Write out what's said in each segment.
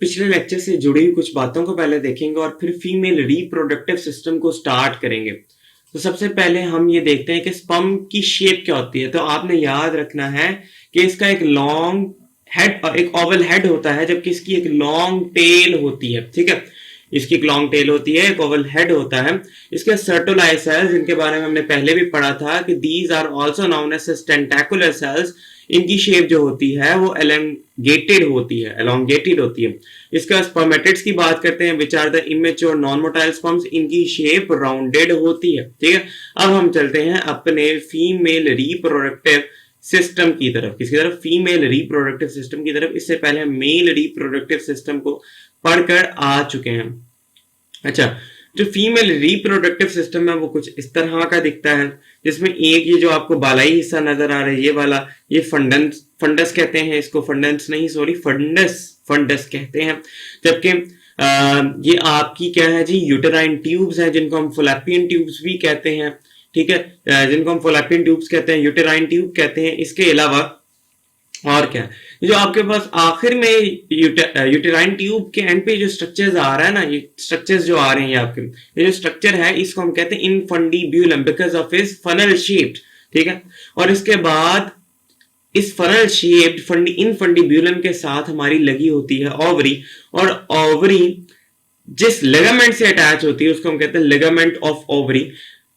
पिछले लेक्चर से जुड़ी हुई कुछ बातों को पहले देखेंगे और फिर फीमेल रिप्रोडक्टिव सिस्टम को स्टार्ट करेंगे। तो सबसे पहले हम ये देखते हैं कि स्पर्म की शेप क्या होती है। तो आपने याद रखना है कि इसका एक लॉन्ग हेड और एक ओवल हेड होता है, जबकि इसकी एक लॉन्ग टेल होती है। ठीक है, इसकी एक लॉन्ग टेल होती है, एक ओवल हेड होता है। इसके सर्टोलाई सेल्स, जिनके बारे में हमने पहले भी पढ़ा था कि these are also known as tentacular cells, इनकी शेप जो होती है वो एलोंगेटेड होती है। इसका स्पर्मेटिड्स की बात करते हैं, which are the immature non motile sperms, इनकी शेप राउंडेड होती है। ठीक है, अब हम चलते हैं अपने फीमेल रिप्रोडक्टिव सिस्टम की तरफ। किसकी तरफ? फीमेल रिप्रोडक्टिव सिस्टम की तरफ। इससे पहले हम मेल रिप्रोडक्टिव सिस्टम को पढ़कर आ चुके हैं। अच्छा, जो फीमेल रिप्रोडक्टिव सिस्टम है वो कुछ इस तरह का दिखता है, जिसमें एक ये जो आपको बालाई हिस्सा नजर आ रहा है, ये वाला, ये फंडस कहते हैं इसको, फंडस कहते हैं। जबकि ये आपकी क्या है जी, यूटेराइन ट्यूब्स हैं, जिनको हम फैलोपियन ट्यूब्स भी कहते हैं। ठीक है, जिनको हम फैलोपियन ट्यूब्स कहते हैं, यूटेराइन ट्यूब कहते हैं। इसके अलावा और क्या, जो आपके पास आखिर में यूटेराइन ट्यूब के एंड पे जो स्ट्रक्चर्स आ रहा है ना, ये स्ट्रक्चर्स जो आ रहे हैं आपके, ये जो स्ट्रक्चर है इसको हम कहते हैं infundibulum, because of is funnel shaped. ठीक है, और इसके बाद इस फनल शेप्ड इनफंडिब्यूलम के साथ हमारी लगी होती है ओवरी, और ओवरी जिस लिगामेंट से अटैच होती है उसको हम कहते हैं लिगामेंट ऑफ ओवरी।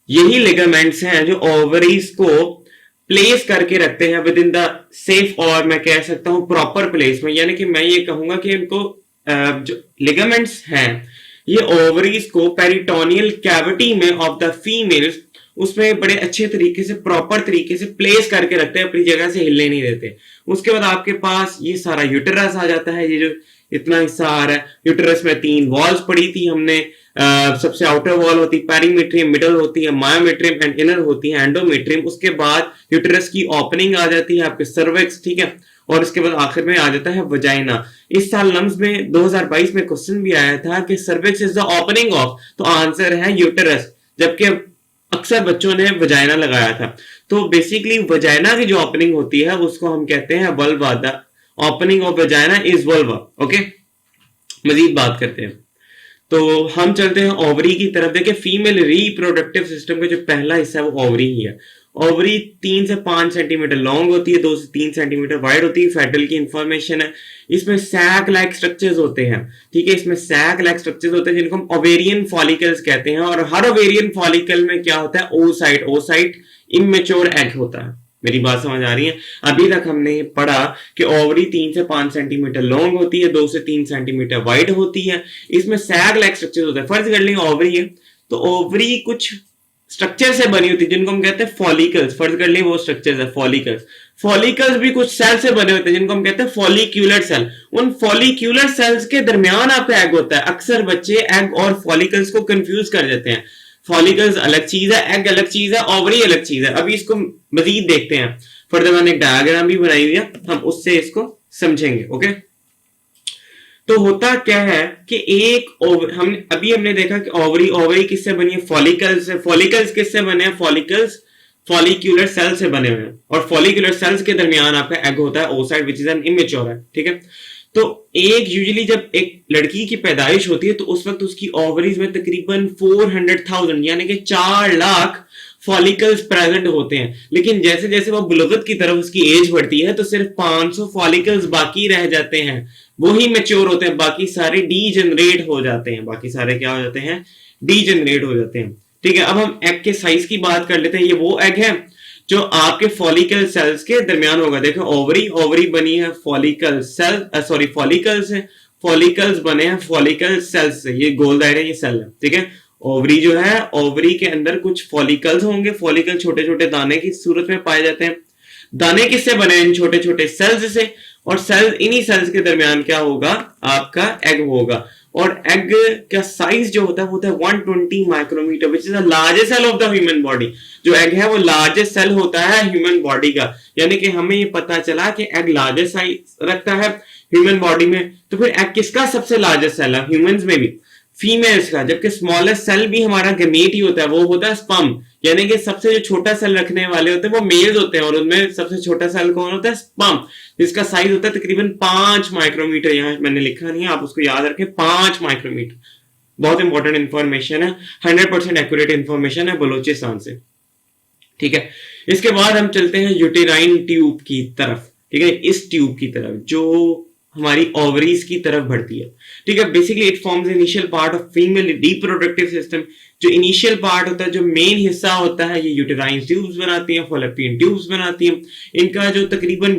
यही लिगामेंट्स हैं जो ओवरीज को प्लेस करके रखते हैं विद इन द सेफ, और मैं कह सकता हूं प्रॉपर प्लेस में। यानी कि मैं ये कहूंगा कि इनको जो लिगामेंट्स हैं ये ओवरीज को पेरिटोनियल कैविटी में ऑफ द फीमेल्स, उसमें बड़े अच्छे तरीके से, प्रॉपर तरीके से प्लेस करके रखते हैं, अपनी जगह से हिलने नहीं देते। उसके बाद आपके पास ये सारा यूटेरस आ जाता है। ये जो इतना हिस्सा आ रहा है, यूटेरस में 3 वॉल्स पड़ी थी हमने। सबसे आउटर वॉल होती है पेरीमेट्रियम, मिडल होती है मायोमेट्रियम एंड इनर होती है एंडोमेट्रियम। उसके बाद यूटेरस की ओपनिंग आ जाती है आपके सर्विक्स। ठीक है, और इसके बाद आखिर में आ जाता है वजाइना। इस साल नम्स में 2022 में क्वेश्चन भी आया था कि cervix is the opening of, तो आंसर है यूटेरस, जबकि अक्सर बच्चों ने वजाइना लगाया था। तो बेसिकली वजाइना की जो ओपनिंग होती है उसको हम कहते हैं vulva. The opening of vagina is vulva. Okay, मजीद बात करते हैं। तो हम चलते हैं ओवरी की तरफ। देखिए, फीमेल रिप्रोडक्टिव सिस्टम का जो पहला हिस्सा है वो ओवरी ही है। ओवरी 3 से 5 सेंटीमीटर लॉन्ग होती है, 2 से 3 सेंटीमीटर वाइड होती है। फेटल की इंफॉर्मेशन है। इसमें सैक लाइक स्ट्रक्चर्स होते हैं। ठीक है, इसमें सैक लाइक स्ट्रक्चर्स होते हैं जिनको हम ओवेरियन फॉलिकल्स कहते हैं। और हर ओवेरियन फॉलिकल में क्या होता है? ओसाइट इमेच्योर एग होता है। मेरी बात समझ आ रही है? अभी तक हमने पढ़ा कि ओवरी 3 से 5 सेंटीमीटर लॉन्ग होती है, 2 से 3 सेंटीमीटर वाइड होती है। इसमें सैग लाइक स्ट्रक्चर होता है। फर्ज कर लेंगे ओवरी है, तो ओवरी कुछ स्ट्रक्चर से बनी होती है जिनको हम कहते हैं फॉलिकल्स। फर्ज कर लेंगे वो स्ट्रक्चर है फॉलिकल्स। फॉलिकल्स भी कुछ सेल से बने होते हैं जिनको हम कहते हैं फॉलिक्यूलर सेल। उन फॉलिक्यूलर सेल्स के दरमियान आपका एग होता है। अक्सर बच्चे एग और फॉलिकल्स को कंफ्यूज कर देते हैं। फॉलिकल्स अलग चीज है, एग अलग चीज है, ओवरी अलग चीज है। अभी इसको मजीद देखते हैं। फर्दर मैंने एक डायग्राम भी बनाई हुई है, हम उससे इसको समझेंगे। ओके, तो होता क्या है कि हमने देखा कि ओवरी किससे बनी है? फॉलिकल्स से। फॉलिकल्स किससे बने हैं? फॉलिक्यूलर सेल से बने हुए हैं। और फॉलिक्यूलर सेल्स के दरमियान आपका एग होता है oocyte, which is an immature है। ठीक है, तो एक यूजुअली जब एक लड़की की पैदाइश होती है तो उस वक्त उसकी ओवरीज में तकरीबन 400,000 यानी कि 4 लाख फॉलिकल्स प्रेजेंट होते हैं। लेकिन जैसे जैसे वो बुलुगत की तरफ उसकी एज बढ़ती है तो सिर्फ 500 फॉलिकल्स बाकी रह जाते हैं, वो ही मैच्योर होते हैं। बाकी सारे डीजनरेट हो जाते हैं। बाकी सारे क्या हो जाते हैं? डीजनरेट हो जाते हैं। ठीक है, अब हम एग के साइज की बात कर लेते हैं। ये वो एग है जो आपके फॉलिकल सेल्स के दरमियान होगा। देखो, ओवरी बनी है फॉलिकल से, फॉलिकल्स बने हैं फॉलिकल सेल्स से। ये गोल दायरा, ये सेल है। ठीक है, ओवरी जो है, ओवरी के अंदर कुछ फॉलिकल्स होंगे। फॉलिकल छोटे छोटे दाने की सूरत में पाए जाते हैं। दाने किससे बने हैं? इन छोटे छोटे सेल्स से। और सेल्स, इन्हीं सेल्स के दरमियान क्या होगा? आपका एग होगा। और एग का साइज जो होता है वो होता है 120 micrometre, which is the largest cell of the human body. जो एग है वो लार्जेस्ट सेल होता है ह्यूमन बॉडी का। यानी कि हमें ये पता चला कि एग लार्जेस्ट साइज रखता है ह्यूमन बॉडी में। तो फिर एग किसका सबसे लार्जेस्ट सेल है ह्यूमंस में भी? फीमेल्स का, जबकि स्मॉलेस्ट सेल भी हमारा गमेट ही होता है, वो होता है स्पर्म, यानी कि सबसे जो छोटा सेल रखने वाले होते हैं वो मेल्स होते हैं, और उनमें सबसे छोटा सेल कौन होता है? स्पर्म, जिसका साइज होता है तकरीबन 5 माइक्रोमीटर। यहाँ मैंने लिखा नहीं है, आप उसको याद रखें, 5 माइक्रोमीटर। बहुत इंपॉर्टेंट इंफॉर्मेशन है, 100% एक्यूरेट इंफॉर्मेशन है बलोचिस्तान से। ठीक है, इसके बाद हम चलते हैं यूटेराइन ट्यूब की तरफ। ठीक है, इस ट्यूब की तरफ जो हमारी ओवरीज की तरफ बढ़ती है। ठीक है, basically it forms initial part of female reproductive system. जो इनिशियल पार्ट होता है, जो मेन हिस्सा होता है, ये यूटेराइन ट्यूब्स बनाती हैं, फॉलोपियन ट्यूब्स बनाती हैं। इनका जो तकरीबन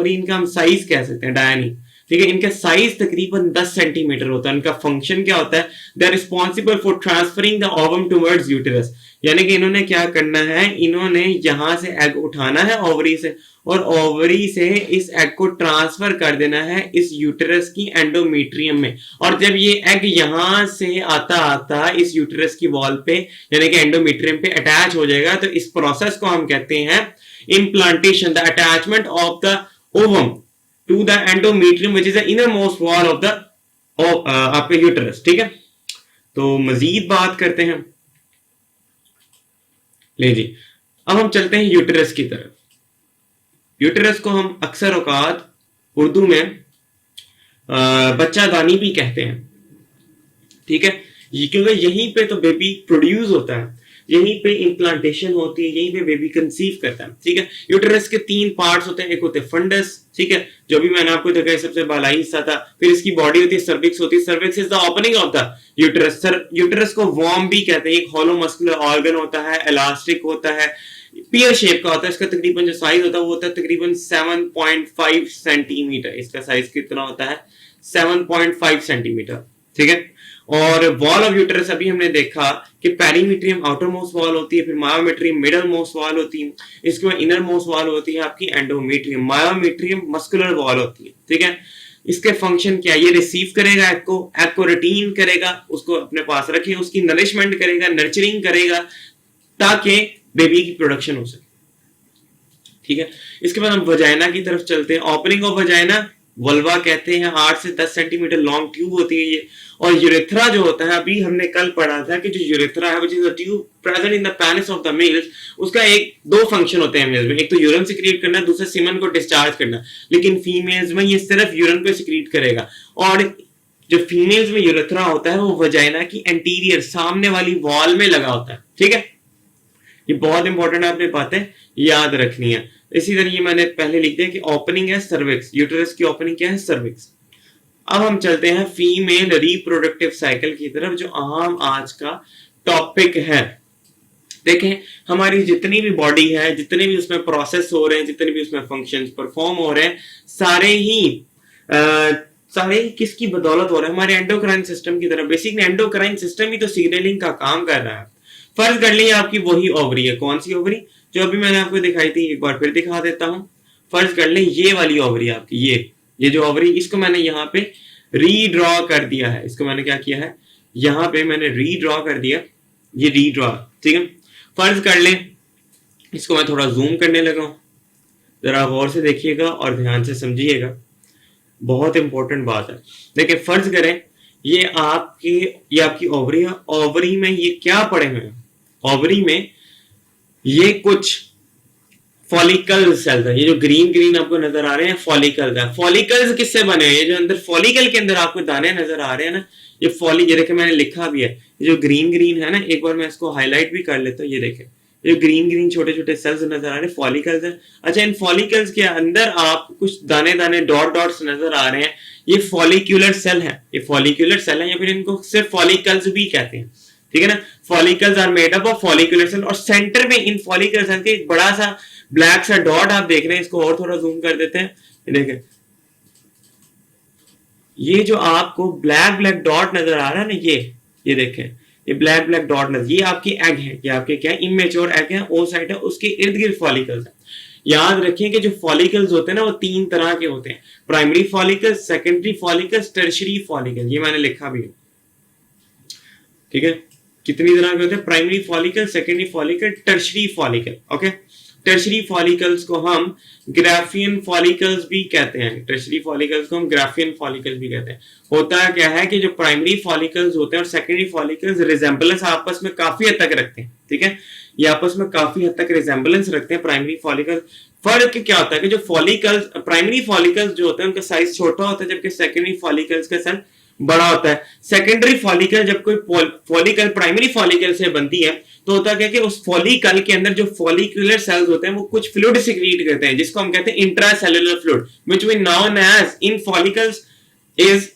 इनका हम साइज कह सकते हैं, डायनी। ठीक है, इनका साइज तकरीबन 10 सेंटीमीटर होता है। इनका फंक्शन क्या होता है? They are responsible for transferring the ovum towards uterus, यानी कि इन्होंने क्या करना है, इन्होंने यहां से एग उठाना है ओवरी से, और ओवरी से इस एग को ट्रांसफर कर देना है इस यूटेरस की एंडोमेट्रियम में। और जब ये एग यहां से आता आता इस यूटेरस की वॉल पे यानी कि एंडोमेट्रियम पे अटैच हो जाएगा, तो इस प्रोसेस को हम कहते हैं implantation, the attachment of the ovum to the endometrium which is the inner most wall of the आपके यूटेरस। ठीक है, तो मजीद बात करते हैं। ले जी, अब हम चलते हैं यूटेरस की तरफ। यूटेरस को हम अक्सर औकात उर्दू में बच्चादानी भी कहते हैं। ठीक है, क्योंकि यहीं पे तो बेबी प्रोड्यूस होता है, यहीं पे इम्प्लांटेशन होती है, यहीं पे बेबी कंसीव करता है। ठीक है, यूटेरस के 3 पार्ट्स होते हैं, एक होते हैं फंडस, ठीक है, जो भी मैंने आपको दिखाया सबसे बालाई हिस्सा था। फिर इसकी बॉडी होती है, सर्विक्स होती है, cervix is the opening of the uterus. Uterus को वॉर्म भी कहते हैं, एक हॉलो मस्कुलर ऑर्गन होता है, इलास्टिक होता है, पियर शेप का होता है। इसका तकरीबन जो साइज होता है वो होता है तकरीबन 7.5 सेंटीमीटर। इसका साइज कितना होता है? 7.5 सेंटीमीटर। ठीक है, और वॉल ऑफ यूटेरस अभी हमने देखा कि पेरीमीट्रियम आउटर मोस्ट वॉल होती है, फिर मायोमेट्रियम मिडल मोस्ट वॉल होती है, इसके बाद इनर मोस्ट वॉल होती है आपकी एंडोमेट्रियम, मायोमेट्रियम मस्कुलर वॉल होती है। ठीक है, इसके फंक्शन क्या है? ये रिसीव करेगा एग को रिटीन करेगा, उसको अपने पास रखे, उसकी नरिशमेंट करेगा, नर्चरिंग करेगा, ताकि बेबी की प्रोडक्शन हो सके। ठीक है, इसके बाद हम वजाइना की तरफ चलते हैं। ओपनिंग ऑफ वजाइना वल्वा कहते हैं, 8 से 10 सेंटीमीटर लॉन्ग ट्यूब होती है ये। और यूरेथ्रा जो होता है, अभी हमने कल पढ़ा था कि जो यूरेथ्रा है, which is a tube present in the penis of the mails, उसका दो फंक्शन होते हैं मेल्स में, एक तो यूरिन सिक्रीट करना, दूसरा सीमन को डिस्चार्ज करना। लेकिन फीमेल्स में ये सिर्फ यूरिन को सिक्रीट करेगा। और जो फीमेल्स में यूरेथ्रा होता है वो वजाइना की एंटीरियर सामने वाली वॉल में लगा होता है। ठीक है, ये बहुत इंपॉर्टेंट है, आपने बातें याद रखनी है। इसी तरह ये मैंने पहले लिख दिया कि ओपनिंग है सर्विक्स, यूटेरस की ओपनिंग क्या है? सर्विक्स। अब हम चलते हैं फीमेल रिप्रोडक्टिव साइकिल की तरफ, जो आम आज का टॉपिक है। देखें, हमारी जितनी भी बॉडी है, जितने भी उसमें प्रोसेस हो रहे हैं, जितने भी उसमें फंक्शंस परफॉर्म हो रहे हैं, सारे ही किसकी बदौलत हो रहे हैं? हमारे एंडोक्राइन सिस्टम की तरफ। बेसिकली एंडोक्राइन सिस्टम ही तो सिग्नलिंग का काम कर रहा है। फर्ज कर लीजिए आपकी वही ओवरी है, कौन सी ओवरी? जो अभी मैंने आपको दिखाई थी, एक बार फिर दिखा देता हूं। फर्ज कर लें ये वाली ओवरी आपकी, ये जो ओवरी, इसको मैंने यहाँ पे रीड्रॉ कर दिया है। इसको मैंने क्या किया है? यहाँ पे मैंने रीड्रॉ कर दिया, ये रीड्रॉ। ठीक है, फर्ज कर लें, इसको मैं थोड़ा जूम करने लगा हूं, जरा गौर से देखिएगा और ध्यान से समझिएगा, बहुत इंपॉर्टेंट बात है। देखिए, फर्ज करें ये आपकी ओवरी है। ओवरी में ये क्या पड़े हुए हैं? ओवरी में ये कुछ फॉलिकल सेल्स है, ये जो ग्रीन ग्रीन आपको नजर आ रहे हैं फॉलिकल्स है। फॉलिकल्स किससे बने हैं? ये जो अंदर फॉलिकल के अंदर आपको दाने नजर आ रहे हैं ना, ये ये देखे मैंने लिखा भी है, ये जो ग्रीन ग्रीन है ना, एक बार मैं इसको हाईलाइट भी कर लेता हूँ। ये देखे, ये ग्रीन ग्रीन छोटे छोटे सेल्स नजर आ रहे हैं, फॉलिकल्स है। अच्छा, इन फॉलिकल्स के अंदर आप कुछ दाने दाने डॉट डॉट्स नजर आ रहे हैं, ये फॉलिक्यूलर सेल है, ये फॉलिक्यूलर सेल है, या फिर इनको सिर्फ फॉलिकल्स भी कहते हैं। ठीक है ना, follicles are made up of follicular cell. और सेंटर में इन फॉलिक्यूलर सेल के एक बड़ा सा ब्लैक सा डॉट आप देख रहे हैं, इसको और थोड़ा जूम कर देते हैं। देखें, ये जो आपको ब्लैक ब्लैक डॉट नजर आ रहा है ना, ये देखें, ये ब्लैक ब्लैक डॉट नजर, ये आपके एग है, ये आपके क्या इमेच्योर एग है, ओ साइड है, उसके इर्द गिर्द फॉलिकल्स है। याद रखिए कि जो फॉलिकल्स होते हैं ना, वो 3 तरह के होते हैं, primary follicles, secondary follicles, tertiary follicle. ये मैंने लिखा भी है। ठीक है, कितनी तरह के होते हैं? Primary follicle, secondary follicle, tertiary follicle. Okay, tertiary follicles को हम ग्राफियन फॉलिकल्स भी कहते हैं। टर्शरी फॉलिकल्स को हम ग्राफियन फॉलिकल्स भी कहते हैं। होता क्या है कि जो प्राइमरी फॉलिकल्स होते हैं और सेकेंडरी फॉलिकल्स रिजेंबलेंस आपस में काफी हद तक रखते हैं, ठीक है, ये आपस में काफी हद तक रिजेंबलेंस रखते हैं प्राइमरी फॉलिकल। फर्क क्या होता है कि जो फॉलिकल्स, प्राइमरी फॉलिकल्स जो होते हैं उनका साइज छोटा होता है, जबकि सेकेंडरी फॉलिकल्स का साइज बड़ा होता है। सेकेंडरी फॉलिकल, जब कोई फॉलिकल प्राइमरी फॉलिकल से बनती है तो होता क्या कि उस फॉलिकल के अंदर जो फॉलिकुलर सेल्स होते हैं वो कुछ फ्लूइड सिक्रीट करते हैं, जिसको हम कहते हैं intracellular fluid, which we known as in follicles is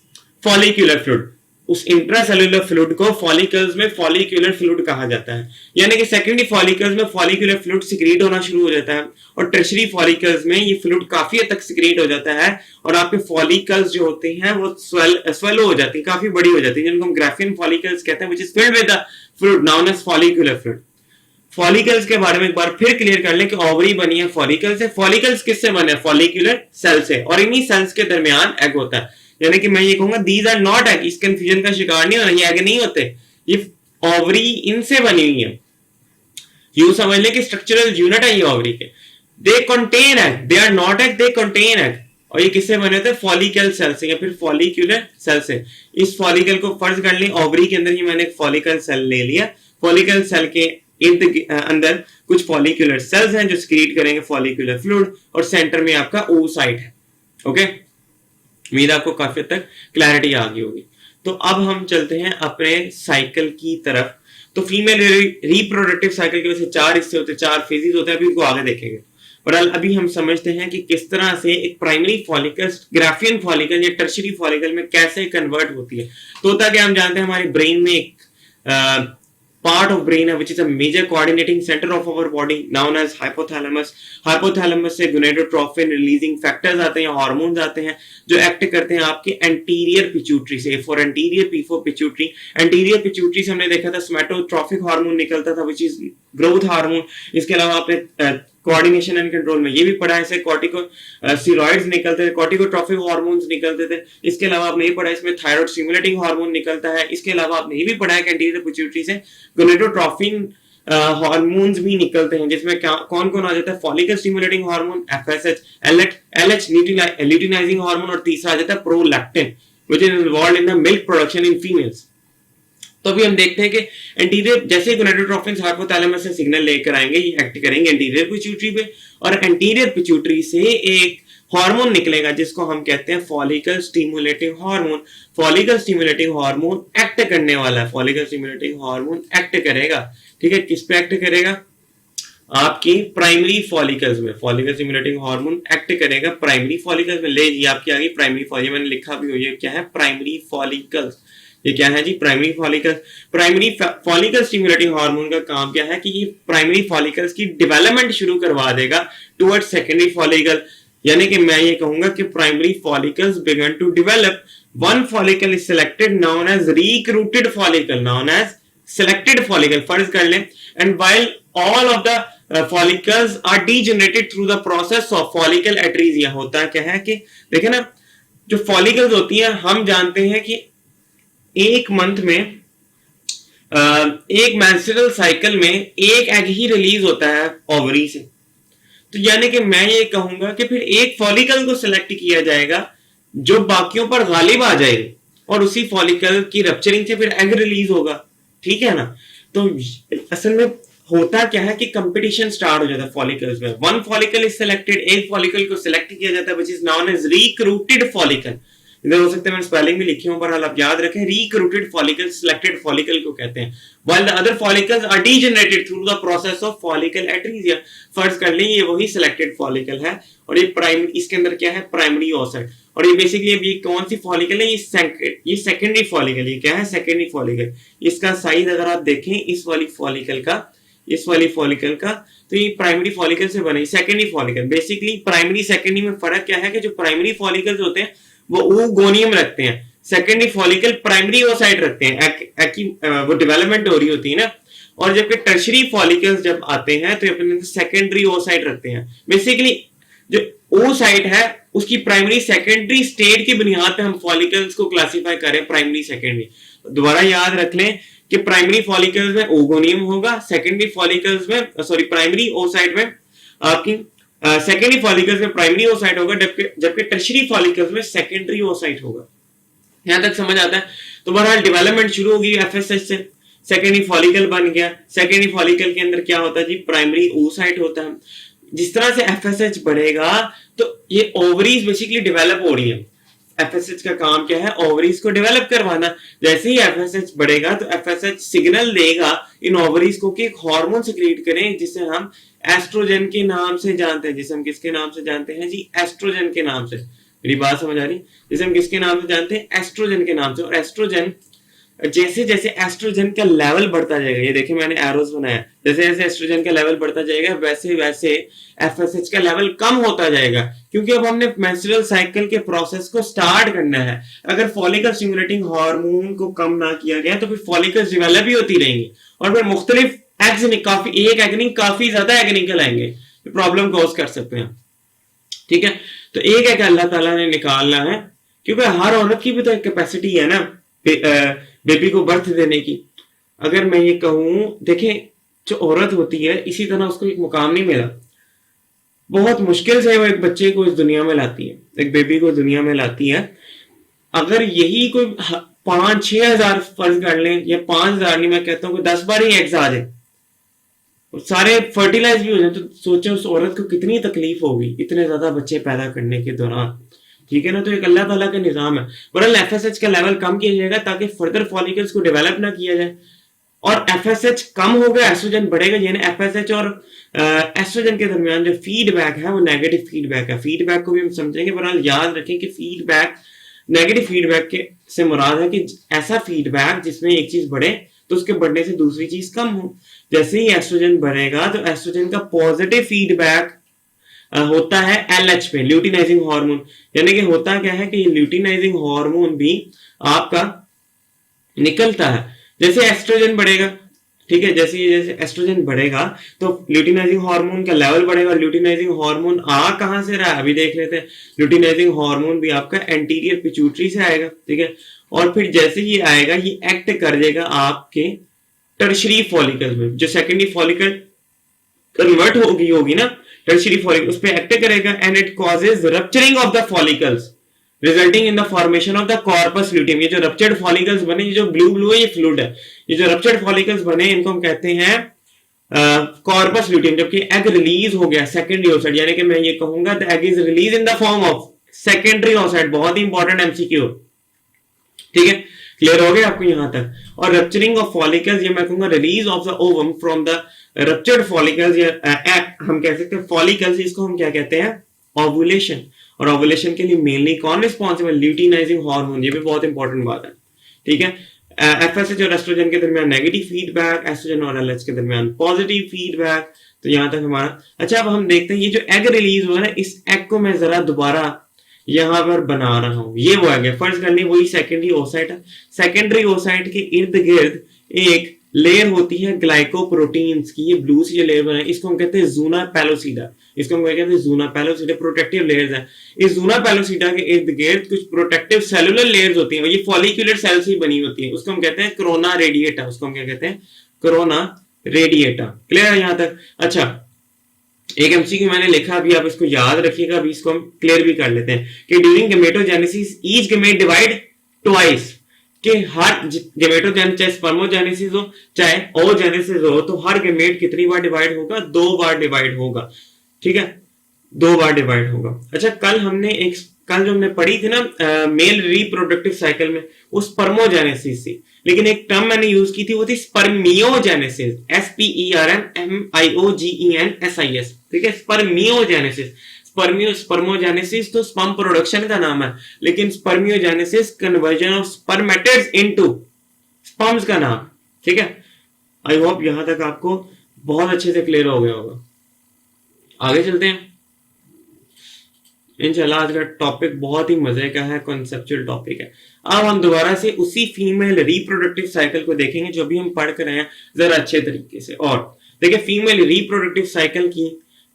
follicular fluid. उस इंट्रासेल्युलर फ्लूइड को फॉलिकल्स में फॉलिकुलर फ्लूइड कहा जाता है। यानी कि सेकेंडरी फॉलिकल्स में फॉलिकुलर फ्लूइड सिक्रीट होना शुरू हो जाता है और टर्शरी फॉलिकल्स में ये फ्लूइड काफी हद तक सिक्रीट हो जाता है और आपके फॉलिकल्स जो होते हैं वो स्वेलो हो जाती है, काफी बड़ी हो जाती है, जिनको हम ग्राफियन फॉलिकल्स कहते हैं, which is filled with the fluid known as follicular fluid. Follicles के बारे में एक बार फिर क्लियर कर लें कि ओवरी बनी है फॉलिकल से। फॉलिकल्स किससे बने? फॉलिकुलर सेल से, और इन्हीं सेल्स के दरमियान एग होता है। यानी कि मैं ये कहूंगा दीज आर नॉट एग, इस कंफ्यूजन का शिकार नहीं होना, ये एग नहीं होते, ये ओवरी इनसे बनी हुई है। यूं समझ लें कि स्ट्रक्चरल यूनिट है ये ओवरी के। They contain egg, they are not egg, they contain egg. और ये किससे बने होते हैं? फॉलिकल सेल से या फिर फॉलिकुलर सेल से। इस फॉलिकल को फर्ज कर लें ओवरी के अंदर ही मैंने एक फॉलिकल सेल ले लिया। फॉलिकल सेल के अंदर कुछ फॉलिकुलर सेल्स हैं जो सिक्रीट करेंगे फॉलिकुलर फ्लूइड, और सेंटर में आपका oocyte है। ओके, उम्मीद आपको काफी तक क्लैरिटी आ गई होगी। तो अब हम चलते हैं अपने साइकिल की तरफ। तो फीमेल रिप्रोडक्टिव साइकिल के वैसे 4 हिस्से होते हैं, 4 फेजेस होते हैं, अभी उनको आगे देखेंगे। और अभी हम समझते हैं कि किस तरह से एक प्राइमरी फॉलिकल ग्राफियन फॉलिकल या टर्शरी फॉलिकल में कैसे कन्वर्ट होती है। तो होता क्या, हम जानते हैं हमारे ब्रेन में एक part of brain है which is a major coordinating center of our body known as hypothalamus। hypothalamus से gonadotrophin releasing factors आते हैं, हार्मोन्स आते हैं जो एक्ट करते हैं आपके एंटीरियर पिट्यूटरी से। For anterior, P for pituitary. Anterior pituitary से हमने देखा था सोमैटोट्रोफिक हार्मोन निकलता था which is ग्रोथ हार्मोन। इसके अलावा आपने कोऑर्डिनेशन एंड कंट्रोल में ये भी पढ़ा है, इससे कॉर्टिकोस्टेरॉइड्स निकलते थे, कॉर्टिकोट्रोफिक हार्मोन्स निकलते थे। इसके अलावा आपने ये पढ़ा है इसमें थायराइड स्टिमुलेटिंग हार्मोन निकलता है। इसके अलावा आपने ये भी पढ़ा है कि एंटीरियर पिट्यूटरी से गोनेडोट्रोफिन हार्मोन्स भी निकलते हैं, जिसमें कौन कौन आ जाता है? Follicle stimulating hormone FSH, LH luteinizing hormone, और तीसरा आ जाता है prolactin which is involved in the milk production in females. तो अभी हम देखते हैं कि एंटीरियर जैसे गोनेडोट्रोफिन हाइपोथैलेमस से सिग्नल लेकर आएंगे, ये एक्ट करेंगे एंटीरियर पिट्यूटरी पे, और एंटीरियर पिट्यूटरी से एक हार्मोन निकलेगा जिसको हम कहते हैं follicle stimulating hormone. Follicle stimulating hormone act करने वाला है, फॉलिकल स्टिमुलेटिंग हार्मोन एक्ट करेगा, ठीक है, किस पे एक्ट करेगा? आपकी प्राइमरी फॉलिकल्स में। फॉलिकल स्टिमुलेटिंग हार्मोन एक्ट करेगा प्राइमरी फॉलिकल्स में। ले जी आपकी आ गई प्राइमरी फॉलिकल, मैंने लिखा भी हुई है क्या है? Primary follicles. ये क्या है जी? Primary follicle. Primary follicle stimulating hormone का काम क्या है कि ये प्राइमरी फॉलिकल्स की डेवलपमेंट शुरू करवा देगा टुवर्ड्स सेकेंडरी फॉलिकल। यानी कि मैं ये कहूंगा कि primary follicles begin to develop, one follicle is selected known as recruited follicle, known as selected follicle फर्ज कर लें, and while all of the follicles are degenerated through the process of follicle atresia. होता क्या है कि देखे ना, जो फॉलिकल्स होती है हम जानते हैं कि एक मंथ में एक मेंस्ट्रुअल साइकिल में एक एग ही रिलीज होता है ओवरी से। तो यानी कि मैं ये कहूंगा कि फिर एक फॉलिकल को सिलेक्ट किया जाएगा जो बाकियों पर गालिब आ जाएगी, और उसी फॉलिकल की रप्चरिंग से फिर एग रिलीज होगा, ठीक है ना। तो असल में होता क्या है कि कंपटीशन स्टार्ट हो जाता है फॉलिकल्स में। वन फॉलिकल इज सिलेक्टेड, एक फॉलिकल को सिलेक्ट किया जाता है which is known as recruited follicle. इधर हो सकता है मैंने स्पेलिंग भी लिखी हूं, पर आप याद रखें रिक्रूटेड फॉलिकल सिलेक्टेड फॉलिकल को कहते हैं, while the other follicles are degenerated through the process of follicle atresia। फर्ज कर लें ये वही सिलेक्टेड फॉलिकल है, और ये प्राइमरी, इसके अंदर क्या है? Primary oocyte। और ये बेसिकली अभी कौन सी फॉलिकल है? ये सेकेंडरी फॉलिकल। ये क्या है? Secondary follicle. इसका साइज अगर आप देखें इस वाली फॉलिकल का, इस वाली फॉलिकल का, तो ये प्राइमरी फॉलिकल से बने। Secondary follicle basically primary secondary में फर्क क्या है कि जो प्राइमरी फॉलिकल्स होते हैं वो oogoनियम रखते हैं, सेकेंडरी फॉलिकल प्राइमरी oocyte रखते हैं, वो डेवलपमेंट हो रही होती है ना। और जबकि टर्शरी फॉलिकल्स जब आते हैं तो अपने सेकेंडरी oocyte रखते हैं। बेसिकली जो oocyte है उसकी प्राइमरी सेकेंडरी स्टेट की बुनियाद पे हम फॉलिकल्स को क्लासिफाई करें प्राइमरी सेकेंडरी। दोबारा याद रख लें कि प्राइमरी फॉलिकल्स में oogoनियम होगा, सेकेंडरी फॉलिकल्स में प्राइमरी oocyte में आपकी सेकेंडरी फॉलिकल्स में प्राइमरी ओसाइट होगा, जबकि टर्शियरी फॉलिकल्स में सेकेंडरी ओसाइट होगा। यहां तक समझ आता है? तो बहरहाल डेवलपमेंट शुरू होगी एफएसएच से, सेकेंडरी फॉलिकल बन गया। सेकेंडरी फॉलिकल के अंदर क्या होता है जी? प्राइमरी ओसाइट होता है। जिस तरह से एफएसएच बढ़ेगा तो ये ओवरीज बेसिकली डेवलप हो रही है। एफएसएच का काम क्या है? ओवरीज को डेवलप करवाना। जैसे ही एफएसएच बढ़ेगा तो एफएसएच सिग्नल देगा इन ओवरीज को कि एक हार्मोन सिक्रीट करें जिसे हम एस्ट्रोजन के नाम से जानते हैं। जिसे हम किसके नाम से जानते हैं जी? एस्ट्रोजन के नाम से। मेरी बात समझ आ रही? जिसे हम किसके नाम से जानते हैं? एस्ट्रोजन के नाम से। और एस्ट्रोजन, जैसे जैसे एस्ट्रोजन का लेवल बढ़ता जाएगा, ये देखिए मैंने एरोस बनाया, जैसे जैसे एस्ट्रोजन का लेवल बढ़ता जाएगा वैसे वैसे एफएसएच का लेवल कम होता जाएगा, क्योंकि अब हमने मेंस्ट्रुअल साइकिल के प्रोसेस को स्टार्ट करना है। अगर फॉलिकल स्टिमुलेटिंग हार्मोन को कम ना किया गया तो फिर फॉलिकल्स डेवलप ही होती रहेंगी और फिर मुख्तलिफ एग्स, काफी एक एग नहीं काफी ज्यादा एग निकल आएंगे, प्रॉब्लम कॉज कर सकते हैं। ठीक है, तो एक एग अल्लाह ताला ने निकालना है, क्योंकि हर औरत की भी तो एक कैपेसिटी है ना बेबी को बर्थ देने की। अगर मैं ये कहूं, देखें जो औरत होती है इसी तरह उसको एक मुकाम नहीं मिला, बहुत मुश्किल से वो एक बच्चे को इस दुनिया में लाती है, एक बेबी को दुनिया में लाती है। अगर यही कोई 5-6 हजार फर्ज कर लें, या 5,000 नहीं, मैं कहता हूँ कि 10 बार ही एग्स आ जाए, सारे फर्टिलाइज भी हो जाए, तो सोचो उस औरत को कितनी तकलीफ होगी इतने ज्यादा बच्चे पैदा करने के दौरान। ठीक है ना, तो एक अल्लाह ताला का निजाम है। बहरहाल एफएसएच का लेवल कम किया जाएगा ताकि फर्दर फॉलिकल्स को डेवलप ना किया जाए, और एफएसएच कम होगा एस्ट्रोजन बढ़ेगा, यानी एफएसएच और एस्ट्रोजन के दरमियान जो फीडबैक है वो नेगेटिव फीडबैक है। फीडबैक को भी हम समझेंगे, बहरहाल याद रखें कि फीडबैक, नेगेटिव फीडबैक के से मुराद है कि ऐसा फीडबैक जिसमें एक चीज बढ़े तो उसके बढ़ने से दूसरी चीज कम हो। जैसे ही एस्ट्रोजन बढ़ेगा तो एस्ट्रोजन का पॉजिटिव फीडबैक होता है एलएच पे, ल्यूटिनाइजिंग हार्मोन, यानी कि होता क्या है कि ये ल्यूटिनाइजिंग हार्मोन भी आपका निकलता है जैसे एस्ट्रोजन बढ़ेगा। ठीक है, जैसे जैसे एस्ट्रोजन बढ़ेगा तो ल्यूटिनाइजिंग हार्मोन का लेवल बढ़ेगा। ल्यूटिनाइजिंग हार्मोन आ कहां से रहा है अभी देख लेते हैं। ल्यूटिनाइजिंग हार्मोन भी आपका एंटीरियर पिट्यूटरी से आएगा। ठीक है, और फिर जैसे ये आएगा ये एक्ट कर देगा आपके टर्शरी फॉलिकल में, जो सेकेंडरी फॉलिकल कन्वर्ट होगी ना टर्शरी फॉलिकल, उस पर एक्ट करेगा and it causes rupturing of the follicles resulting in the formation of the corpus luteum. ये जो रप्चर्ड फॉलिकल्स बने, ये जो ब्लू ब्लू है ये फ्लूइड है, ये जो रप्चर्ड फॉलिकल्स बने इनको हम कहते हैं कॉर्पस ल्यूटियम। जबकि एग रिलीज हो गया सेकेंडरी ओसाइट, यानी कि मैं ये कहूंगा the egg is release in the form of secondary oocyte. बहुत ही इंपॉर्टेंट एमसीक्यू। ठीक है, क्लियर हो गया आपको यहां तक। और रप्चरिंग ऑफ फॉलिकल्स, ये मैं कहूंगा release of the ovum from the ruptured follicles, या हम कह सकते हैं फॉलिकल्स, इसको हम क्या कहते हैं? ओवुलेशन। और ओवुलेशन के लिए मेनली कौन रिस्पॉन्सिबल? Luteinizing hormone. ये भी बहुत इंपॉर्टेंट बात है। ठीक है, एफएसएच और एस्ट्रोजन के दरमियान नेगेटिव फीडबैक, एस्ट्रोजन और एलएच के दरमियान पॉजिटिव फीडबैक। तो यहां तक हमारा अच्छा। अब हम देखते हैं ये जो एग रिलीज हुआ है, इस एग को मैं जरा दोबारा यहां पर बना रहा हूं। ये वो एग है, फर्ज कर ली वही सेकेंडरी ओसाइट है। सेकेंडरी ओसाइट के इर्द गिर्द एक लेयर होती है ग्लाइकोप्रोटीन्स की। ये ब्लू सी जो लेयर बना है इसको हम कहते हैं जूना पैलोसिडा। इसको हम कहते हैं जूना पैलोसिडा, प्रोटेक्टिव लेयर्स है। इस जूना पैलोसिडा के इर्द गिर्द कुछ प्रोटेक्टिव सेलुलर लेयर्स होती हैं, ये फॉलिक्यूलर सेल्स ही बनी होती है। उसको हम कहते हैं कोरोना रेडिएटा। उसको हम क्या कहते हैं? Corona radiata. क्लियर है यहां तक? अच्छा, एक एमसीक्यू मैंने लिखा, अभी आप इसको याद रखिएगा, अभी इसको हम क्लियर भी कर लेते हैं कि during gametogenesis each gamete divide twice, कि हर गेमेटोजेनेसिस चाहे स्पर्मोजेनेसिस हो चाहे ओजेनेसिस हो, तो हर गेमेट कितनी बार डिवाइड होगा? 2 बार डिवाइड होगा। ठीक है, 2 बार डिवाइड होगा। अच्छा, कल जो हमने पढ़ी थी ना मेल रिप्रोडक्टिव साइकिल में, वो स्पर्मोजेनेसिस थी, लेकिन एक टर्म मैंने यूज की थी वो थी स्पर्मियोजेनेसिस। SPERMIOGENSIS। ठीक है, स्पर्मियोजेनेसिस। स्पर्मोजेनेसिस तो स्पर्म प्रोडक्शन का नाम है, लेकिन spermiogenesis conversion of spermatids into sperms का नाम। ठीक है, आई होप यहां तक आपको बहुत अच्छे से क्लियर हो गया होगा। आगे चलते हैं इंशाल्लाह। आज का टॉपिक बहुत ही मजे का है, कॉन्सेप्चुअल टॉपिक है। अब हम दोबारा से उसी फीमेल रिप्रोडक्टिव साइकिल को देखेंगे जो भी हम पढ़ कर रहे हैं जरा अच्छे तरीके से। और देखिए, फीमेल रिप्रोडक्टिव साइकिल की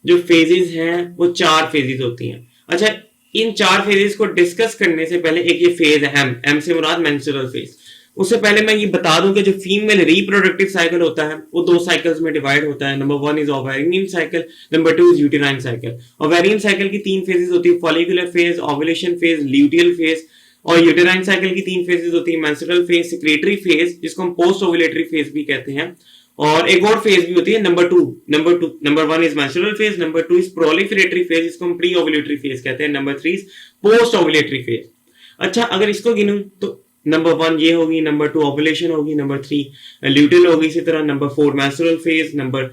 जो फेजेस हैं वो 4 फेजेस होती हैं। अच्छा, इन 4 फेजेस को डिस्कस करने से पहले एक ये फेज है एम से मुराद मेंस्ट्रुअल फेज। उससे पहले मैं ये बता दूं कि जो फीमेल रिप्रोडक्टिव साइकिल होता है वो दो साइकिल्स में डिवाइड होता है। Number one is ovarian cycle, number two is uterine cycle. Ovarian cycle की तीन फेजेस होती है, follicular phase, ovulation phase, luteal phase. और यूटेराइन साइकिल की तीन फेजेस होती है, मेंस्ट्रुअल फेज, सेक्रेटरी फेज, जिसको हम पोस्ट ओवुलेटरी फेज भी कहते हैं, और एक और फेज भी होती है number one is menstrual phase, number two is proliferatory phase, जिसको हम प्री ओवुलेटरी फेज कहते हैं, number three is post ovulatory phase. अच्छा, अगर इसको गिनूं तो नंबर वन ये होगी, नंबर टू ओवुलेशन होगी, नंबर थ्री ल्यूटियल होगी, इसी तरह number four menstrual phase, number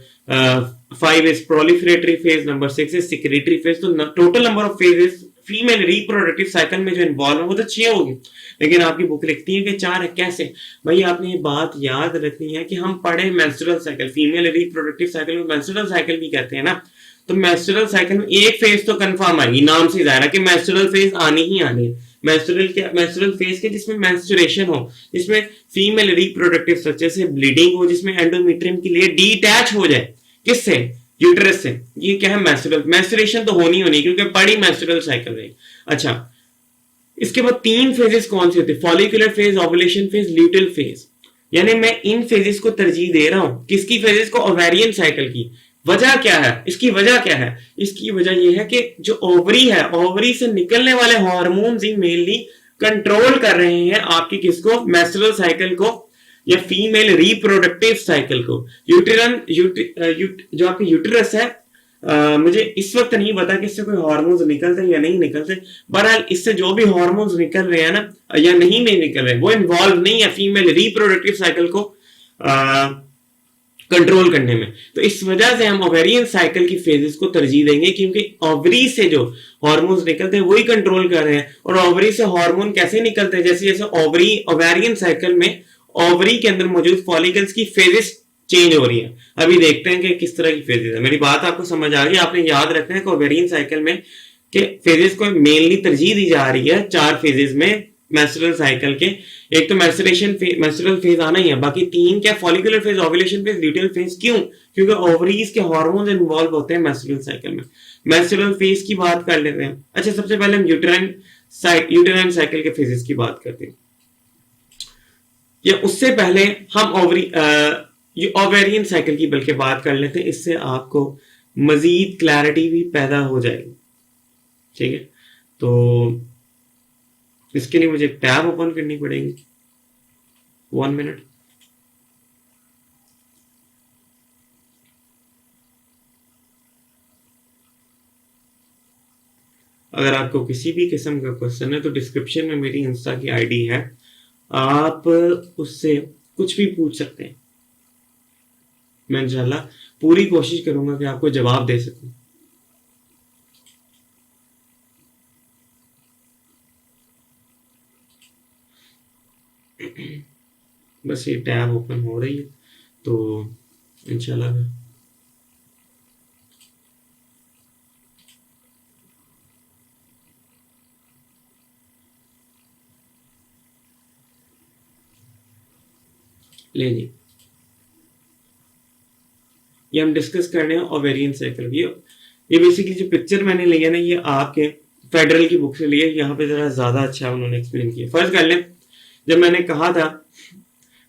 five is proliferatory phase, number six is secretory phase. तो total number of phases female reproductive cycle में जो इन्वॉल्व है वो तो 6 होगी, लेकिन आपकी बुक लिखती है कि 4 है। कैसे भाई? आपने ये बात याद रखनी है कि हम पढ़े menstrual cycle, female reproductive cycle में मेंस्ट्रुअल साइकिल भी कहते हैं ना, तो मेंस्ट्रुअल साइकिल में एक फेज तो कंफर्म आएगी, नाम से जाहिर है कि मेंस्ट्रुअल फेज आनी ही आनी है। मेंस्ट्रुअल फेज के जिसमें मेंस्ट्रुएशन हो, जिसमें फीमेल रिप्रोडक्टिव स्ट्रक्चर से ब्लीडिंग हो, जिसमें एंडोमेट्रियम की लेयर डिटैच हो जाए, किससे? यूट्रस से। ये क्या है? मेंस्ट्रुएशन तो होनी क्योंकि बड़ी मेंस्ट्रुअल साइकिल है। अच्छा, इसके बाद तीन फेजेस कौन से होते हैं? Follicular phase, ovulation phase, luteal phase. यानी मैं इन फेजेस को तरजीह दे रहा हूं, किसकी फेजेस को? ओवेरियन साइकिल की। वजह क्या है इसकी? वजह क्या है इसकी? वजह यह है कि जो ओवरी है, ओवरी से निकलने वाले हार्मोन्स ही मेनली कंट्रोल कर रहे हैं आपकी किसको? मेंस्ट्रुअल साइकिल को या फीमेल रिप्रोडक्टिव साइकिल को। जो आपकी यूट्रस है, मुझे इस वक्त नहीं पता कि इससे कोई हार्मोन्स निकलते हैं या नहीं निकलते, बहरहाल इससे जो भी हार्मोन्स निकल रहे हैं ना, या नहीं निकल रहे, वो इन्वॉल्व नहीं है फीमेल रिप्रोडक्टिव साइकिल को कंट्रोल करने में। तो इस वजह से हम ओवेरियन साइकिल की फेजेस को तरजीह देंगे, क्योंकि ओवरी से जो हार्मोन्स निकलते हैं वही कंट्रोल कर रहे हैं। और ओवरी से हार्मोन कैसे निकलते हैं? जैसे जैसे ओवेरियन साइकिल में ओवरी के अंदर मौजूद फॉलिकल्स की फेजेस चेंज हो रही है। अभी देखते हैं कि किस तरह की फेजेस है। मेरी बात आपको समझ आ गई? आपने याद रखना है कि ओवेरियन साइकिल में के फेजेस को मेनली तरजीह दी जा रही है 4 फेजेस में मेंस्ट्रुअल साइकिल के। एक तो मेंस्ट्रुअल फेज आना ही है, बाकी 3 क्या? Follicular phase, ovulation phase, luteal phase. क्यों? क्योंकि ओवरीज के हार्मोन्स इन्वॉल्व होते हैं मेंस्ट्रुअल साइकिल में। मेंस्ट्रुअल फेज की बात कर लेते हैं। अच्छा, सबसे पहले हम यूटेराइन साइकिल के फेजेस की बात करते हैं, या उससे पहले हम ओवेरियन साइकिल की बल्कि बात कर लेते हैं। इससे आपको मजीद क्लैरिटी भी पैदा हो जाएगी। ठीक है, तो इसके लिए मुझे टैब ओपन करनी पड़ेगी। 1 मिनट। अगर आपको किसी भी किस्म का क्वेश्चन है तो डिस्क्रिप्शन में मेरी इंस्टा की आईडी है, आप उससे कुछ भी पूछ सकते हैं। मैं इंशाल्लाह पूरी कोशिश करूंगा कि आपको जवाब दे सकूं। बस ये टैब ओपन हो रही है तो इंशाल्लाह ले जी। ये हम डिस्कस कर रहे हैं ओवेरियन साइकिल। ये बेसिकली जो पिक्चर मैंने लिया ना, ये आपके फेडरल की बुक से लिए। यहाँ पे जरा ज्यादा अच्छा उन्होंने एक्सप्लेन किया। फर्ज कर लें, जब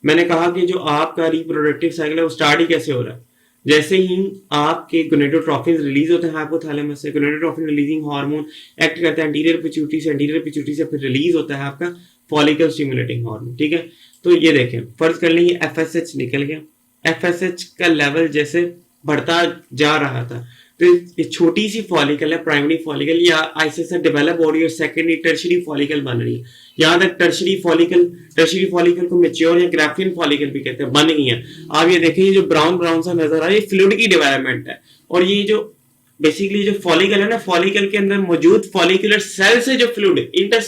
मैंने कहा कि जो आपका रिप्रोडक्टिव साइकिल है वो स्टार्ट ही कैसे हो रहा है? जैसे ही आपके गोनेडोट्रोफिन रिलीज होते हैं हाइपोथैलेमस से, गोनेडोट्रोफिन रिलीजिंग हार्मोन एक्ट करता है एंटीरियर पिट्यूटरी से फिर रिलीज होता है आपका फॉलिकल स्टिमुलेटिंग हार्मोन। ठीक है, तो ये देखें, फर्ज कर लें ये एफएसएच निकल गया। एफएसएच का लेवल जैसे बढ़ता जा रहा था, तो ये छोटी सी फॉलिकल है, प्राइमरी फॉलिकल, या ऐसे से डेवलप हो रही है, सेकेंडरी टर्शरी फॉलिकल बन रही है। यहाँ तक टर्शरी फॉलिकल को मैच्योर या ग्राफियन फॉलिकल भी कहते हैं, बन गई है। आप ये देखें, ये जो ब्राउन सा नजर आ रहा है, ये फ्लूइड की डेवलपमेंट है। और ये जो बेसिकली जो फॉलिकल है ना, फॉलिकल के अंदर मौजूद फॉलिकुलर सेल से जो फ्लूइड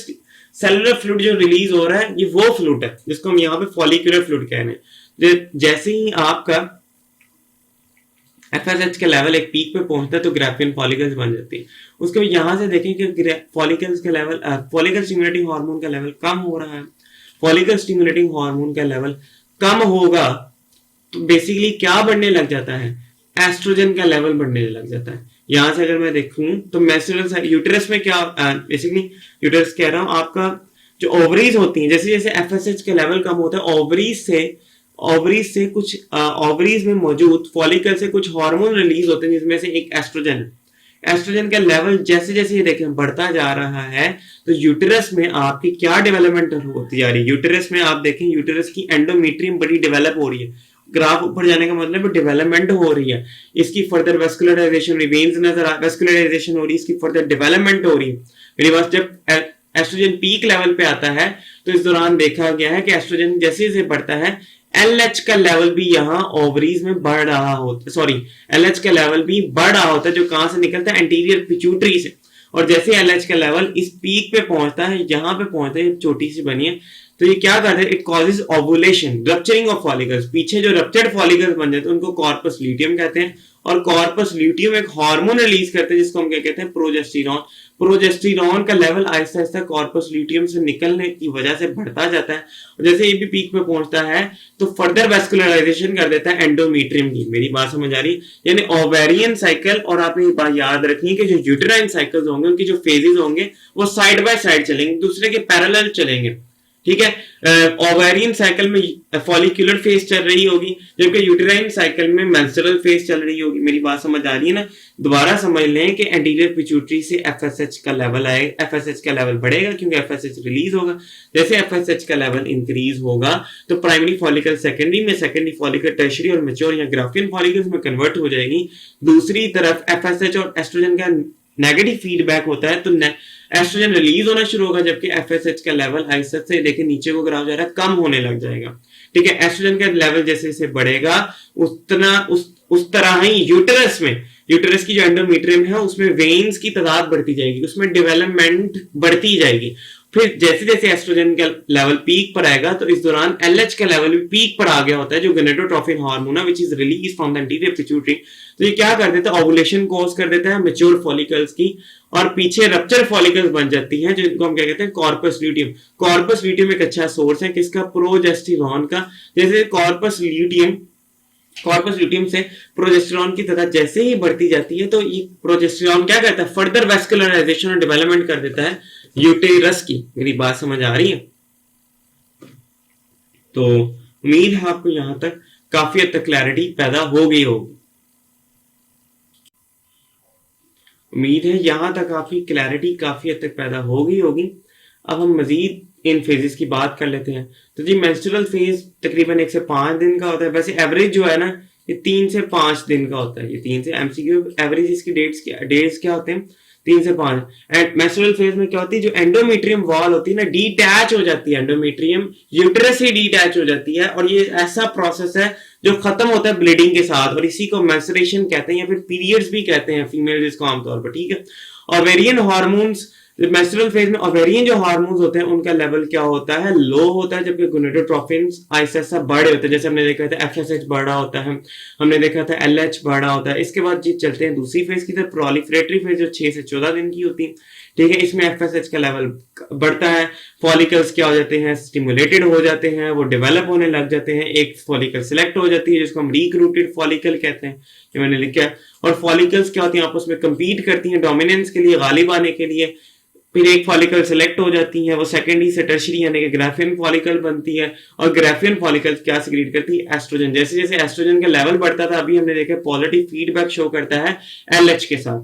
सेलुलर फ्लूइड जो रिलीज हो रहा है, ये वो फ्लूइड है जिसको हम यहाँ पे फॉलिकुलर फ्लूइड कह रहे हैं। जैसे ही आपका एफएसएच का लेवल एक पीक पे पहुंचता है तो ग्राफियन फॉलिकल्स बन जाती है। उसके बाद यहां से देखें कि फॉलिकल्स का लेवल, फॉलिकल स्टिमुलेटिंग हार्मोन का लेवल कम हो रहा है। फॉलिकल स्टिमुलेटिंग हार्मोन का लेवल कम होगा तो बेसिकली क्या बढ़ने लग जाता है? एस्ट्रोजन का लेवल बढ़ने लग जाता है। यहां से अगर मैं देखूं तो मेंस्ट्रुअल यूटेरस में क्या, बेसिकली यूटेरस कह रहा हूं, आपका जो ओवरीज होती हैं, जैसे जैसे एफएसएच का लेवल कम होता है, ओवरीज से कुछ ओवरीज में मौजूद फॉलिकल से कुछ हार्मोन रिलीज होते हैं, जिसमें से एक एस्ट्रोजन है। एस्ट्रोजन का लेवल जैसे जैसे ये देखें बढ़ता जा रहा है, तो यूटेरस में आपकी क्या डेवलपमेंट होती जा रही है। यूटेरस में आप देखें, यूटेरस की एंडोमेट्रियम बड़ी डेवलप हो रही है। ग्राफ ऊपर जाने का मतलब डेवलपमेंट हो रही है, इसकी फर्दर वेस्कुलराइजेशन, वेन्स नजर आ, वेस्कुलराइजेशन हो रही है, इसकी फर्दर डेवलपमेंट हो रही है। मेरे पास जब एस्ट्रोजन पीक लेवल पे आता है, तो इस दौरान देखा गया है कि एस्ट्रोजन जैसे जैसे बढ़ता है, एलएच का लेवल भी यहाँ ओवरीज में बढ़ रहा होता है, सॉरी एलएच का लेवल भी बढ़ रहा होता है, जो कहां से निकलता है, एंटीरियर पिट्यूटरी से। और जैसे एलएच का लेवल इस पीक पे पहुंचता है, यहाँ पे पहुंचता है, छोटी सी बनी है, तो ये क्या करते हैं, it causes ovulation, rupturing of follicles. पीछे जो रप्चर्ड फॉलिकल्स बन जाते हैं उनको कॉर्पस ल्यूटियम कहते हैं, और कॉर्पस ल्यूटियम एक हार्मोन रिलीज करते हैं जिसको हम क्या कहते हैं, प्रोजेस्टेरॉन। प्रोजेस्टेरॉन का level Aahista Aahista corpus luteum से निकलने की वजह से बढ़ता जाता है, और जैसे ये भी पीक पे पहुंचता है तो फर्दर वेस्कुलराइजेशन कर देता है एंडोमेट्रियम की। मेरी बात समझ आ रही, यानी ओवेरियन साइकिल, और आपने ये बात याद रखनी कि जो यूटेराइन साइकिल्स होंगे उनकी जो फेजेस होंगे वो साइड बाय साइड चलेंगे, दूसरे के पैरेलल चलेंगे, ठीक है। ओवेरियन साइकिल में फॉलिकुलर फेज चल रही होगी, जबकि यूटेराइन साइकिल में मेंस्ट्रुअल फेज चल रही होगी। मेरी बात समझ आ रही है ना। दोबारा समझ लें कि एंटीरियर पिट्यूटरी से एफएसएच का लेवल आएगा, एफएसएच का लेवल बढ़ेगा क्योंकि एफएसएच रिलीज होगा। जैसे एफएसएच का लेवल इंक्रीज होगा तो प्राइमरी फॉलिकल सेकेंडरी में, सेकेंडरी फॉलिकल टर्शियरी और मैच्योर या ग्राफियन फॉलिकल्स में कन्वर्ट हो जाएगी। दूसरी तरफ एफएसएच और एस्ट्रोजन का नेगेटिव फीडबैक होता है, तो एस्ट्रोजन रिलीज होना शुरू होगा, जबकि एफएसएच का लेवल आहिस्ता से लेके नीचे को ग्राफ जा रहा है, कम होने लग जाएगा, ठीक है। एस्ट्रोजन का लेवल जैसे जैसे बढ़ेगा उतना उस तरह ही यूटेरस में, यूटेरस की जो एंडोमेट्रियम है उसमें वेन्स की तादाद बढ़ती जाएगी, उसमें डेवलपमेंट बढ़ती जाएगी। फिर जैसे जैसे एस्ट्रोजन का लेवल पीक पर आएगा, तो इस दौरान एलएच का लेवल भी पीक पर आ गया होता है, जो गोनेडोट्रोपिन हार्मोन है which is release from the anterior pituitary. तो ये क्या कर देता है, ओवुलेशन कॉज कर देता है मैच्योर फॉलिकल्स की, और पीछे रप्चर फॉलिकल्स बन जाती हैं, जिनको हम क्या कहते हैं, कॉर्पस ल्यूटियम। कॉर्पस ल्यूटियम एक अच्छा सोर्स है किसका, प्रोजेस्टेरॉन का। जैसे कॉर्पस ल्यूटियम से प्रोजेस्टेरॉन की तादाद जैसे ही बढ़ती जाती है, तो ये प्रोजेस्टेरॉन क्या करता है, फर्दर वेस्कुलराइजेशन और डेवलपमेंट कर देता है यूटेरस की। मेरी बात समझ आ रही है। तो उम्मीद है आपको यहां तक काफी हद तक क्लैरिटी पैदा हो गई होगी। उम्मीद है यहां तक काफी क्लैरिटी काफी हद तक पैदा हो गई होगी। अब हम मजीद इन फेजेस की बात कर लेते हैं। तो जी मेंस्ट्रुअल फेज तकरीबन 1 से 5 दिन का होता है। वैसे एवरेज जो है ना, ये 3 से 5 दिन का होता है। ये 3 से एमसीक्यू एवरेज इसकी डेट्स क्या होते हैं, 3 से 5। एंड मेंस्ट्रुअल फेज में क्या होती है, जो एंडोमेट्रियम वॉल होती है ना, डिटैच हो जाती है, एंडोमेट्रियम यूटेरस से डिटैच हो जाती है, और ये ऐसा प्रोसेस है जो खत्म होता है ब्लीडिंग के साथ, और इसी को मेंस्ट्रुएशन कहते हैं या फिर पीरियड्स भी कहते हैं फीमेल जिसको आमतौर पर, ठीक है। ओवेरियन हार्मोन्स, मेंस्ट्रुअल फेज में ओवेरियन जो हार्मोन्स होते हैं उनका लेवल क्या होता है, लो होता है, जबकि गोनेडोट्रोपिन्स आहिस्ता आहिस्ता बढ़े होते हैं। जैसे हमने देखा था एफएसएच बढ़ा होता है, हमने देखा था एलएच बढ़ा होता है। इसके बाद जी चलते हैं दूसरी फेज की तरफ, प्रोलिफरेटरी फेज, जो 6 से 14 दिन की होती है, ठीक है। इसमें एफएसएच का लेवल बढ़ता है, फॉलिकल्स क्या हो जाते हैं, स्टिमुलेटेड हो जाते हैं, वो डेवलप होने लग जाते हैं। एक फॉलिकल सिलेक्ट हो जाती है जिसको हम रिक्रूटेड फॉलिकल कहते हैं, ये मैंने लिखा है। और फॉलिकल्स क्या होती हैं, आपस में कंपीट करती हैं डोमिनेंस के लिए, गालिब आने के लिए। फिर एक फॉलिकल सिलेक्ट हो जाती है, वो सेकेंडरी से टर्शियरी यानी कि ग्राफियन फॉलिकल बनती है, और ग्राफियन फॉलिकल क्या सिक्रीट करती है, एस्ट्रोजन। जैसे जैसे एस्ट्रोजन का लेवल बढ़ता था, अभी हमने देखा पॉजिटिव फीडबैक शो करता है एलएच के साथ,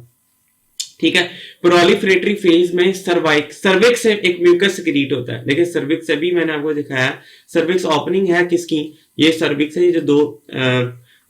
ठीक है। प्रोलिफरेटरी फेज में सर्विक्स से एक म्यूकस सिक्रीट होता है। देखिए सर्विक्स अभी मैंने आपको दिखाया, सर्विक्स ओपनिंग है किसकी, ये सर्विक्स है, ये जो दो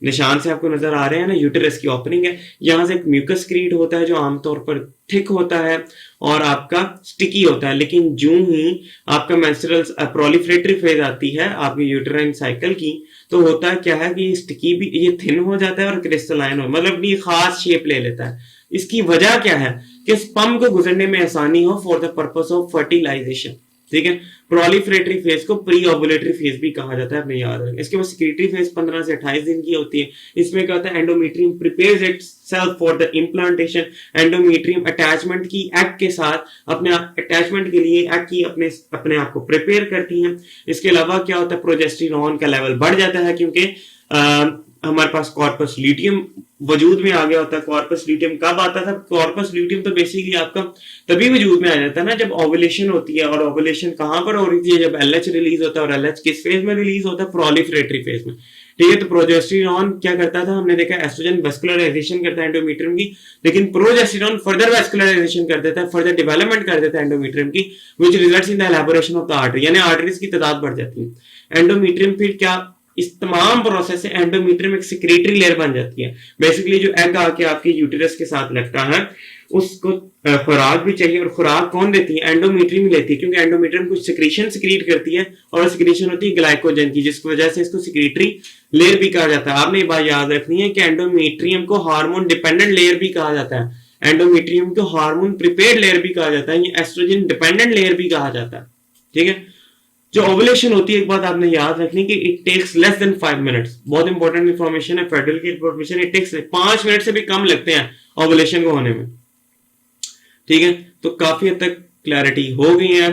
निशान से आपको नजर आ रहे हैं ना, यूटेरस की ओपनिंग है। यहां से एक म्यूकस क्रिएट होता है जो आमतौर पर थिक होता है और आपका स्टिकी होता है। लेकिन जो ही आपका मेंस्ट्रुअल प्रोलिफरेटरी फेज आती है आपकी यूटेराइन साइकिल की, तो होता क्या है कि स्टिकी भी ये थिन हो जाता है और क्रिस्टलाइन हो, मतलब अपनी खास शेप ले लेता है। इसकी वजह क्या है कि स्पर्म को गुजरने में आसानी हो for the purpose of fertilisation, ठीक है। प्रोलिफरेटरी फेज को प्री ओवुलेटरी फेज भी कहा जाता है, अपने याद रखें। इसके बाद सेक्रेटरी फेज 15 से 28 दिन की होती है। इसमें क्या होता है, endometrium prepares itself for the implantation. Endometrium attachment की एक्ट के साथ अपने अटैचमेंट के लिए एक्ट की अपने आप को प्रिपेयर करती हैं। इसके अलावा क्या होता है, प्रोजेस्टेरॉन का लेवल बढ़ जाता है क्योंकि हमारे पास कॉर्पस ल्यूटियम वजूद में आ गया होता है। कॉर्पस ल्यूटियम कब आता था? कॉर्पस ल्यूटियम तो बेसिकली आपका तभी वजूद में आ जाता है ना जब ओवुलेशन होती है। और ओवुलेशन कहां पर हो रही थी? जब एलएच रिलीज होता है। और एलएच किस फेज में रिलीज होता है? प्रोलिफरेटरी फेज में। ठीक है, तो प्रोजेस्टेरॉन क्या करता था? हमने देखा एस्ट्रोजन वेस्कुलराइजेशन करता है एंडोमेट्रियम की, लेकिन प्रोजेस्टेरॉन फर्दर वेस्कुलराइजेशन कर देता है, फर्दर डेवलपमेंट कर देता है एंडोमेट्रियम की, which results in the elaboration of the artery, यानी आर्टरीज की तादाद बढ़ जाती है। एंडोमेट्रियम फिर क्या, इस तमाम प्रोसेस से एंडोमेट्रियम एक सिक्रेटरी लेयर बन जाती है। बेसिकली जो एग आके आपके यूटेरस के साथ लगता है उसको खुराक भी चाहिए, और खुराक कौन देती है? एंडोमेट्रियम लेती है, क्योंकि एंडोमेट्रियम कुछ सिक्रीशन सिक्रीट करती है, और सिक्रीशन होती है ग्लाइकोजन की, जिसकी वजह से इसको सिक्रेटरी लेयर भी कहा जाता है। आपने ये बात याद रखनी है कि एंडोमेट्रियम को हार्मोन डिपेंडेंट लेयर भी कहा जाता है, एंडोमेट्रियम को हार्मोन प्रिपेयर्ड लेयर भी कहा जाता है, ये एस्ट्रोजन डिपेंडेंट लेयर भी कहा जाता है। ठीक है, जो ओवुलेशन होती है, एक बात आपने याद रखनी कि it takes less than 5 minutes. बहुत इंपॉर्टेंट इंफॉर्मेशन है, फेडरल की इंफॉर्मेशन। इट टेक्स 5 मिनट से भी कम लगते हैं ओवुलेशन को होने में। ठीक है, तो काफी हद तक क्लैरिटी हो गई है।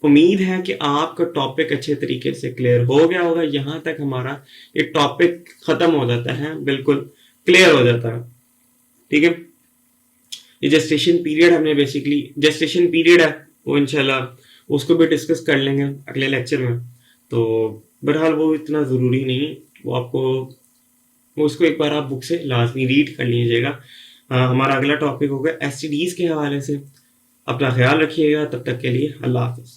उम्मीद है कि आपका टॉपिक अच्छे तरीके से क्लियर हो गया होगा। यहां तक हमारा ये टॉपिक खत्म हो जाता है, बिल्कुल क्लियर हो जाता है। ठीक है, ये जेस्टेशन पीरियड हमने बेसिकली जेस्टेशन पीरियड है वो इंशाल्लाह उसको भी डिस्कस कर लेंगे अगले लेक्चर में। तो बहरहाल वो इतना ज़रूरी नहीं है, वो आपको वो उसको एक बार आप बुक से लाजमी रीड कर लीजिएगा। हमारा अगला टॉपिक होगा एसटीडीज के हवाले से। अपना ख्याल रखिएगा, तब तक के लिए अल्लाह हाफिज़।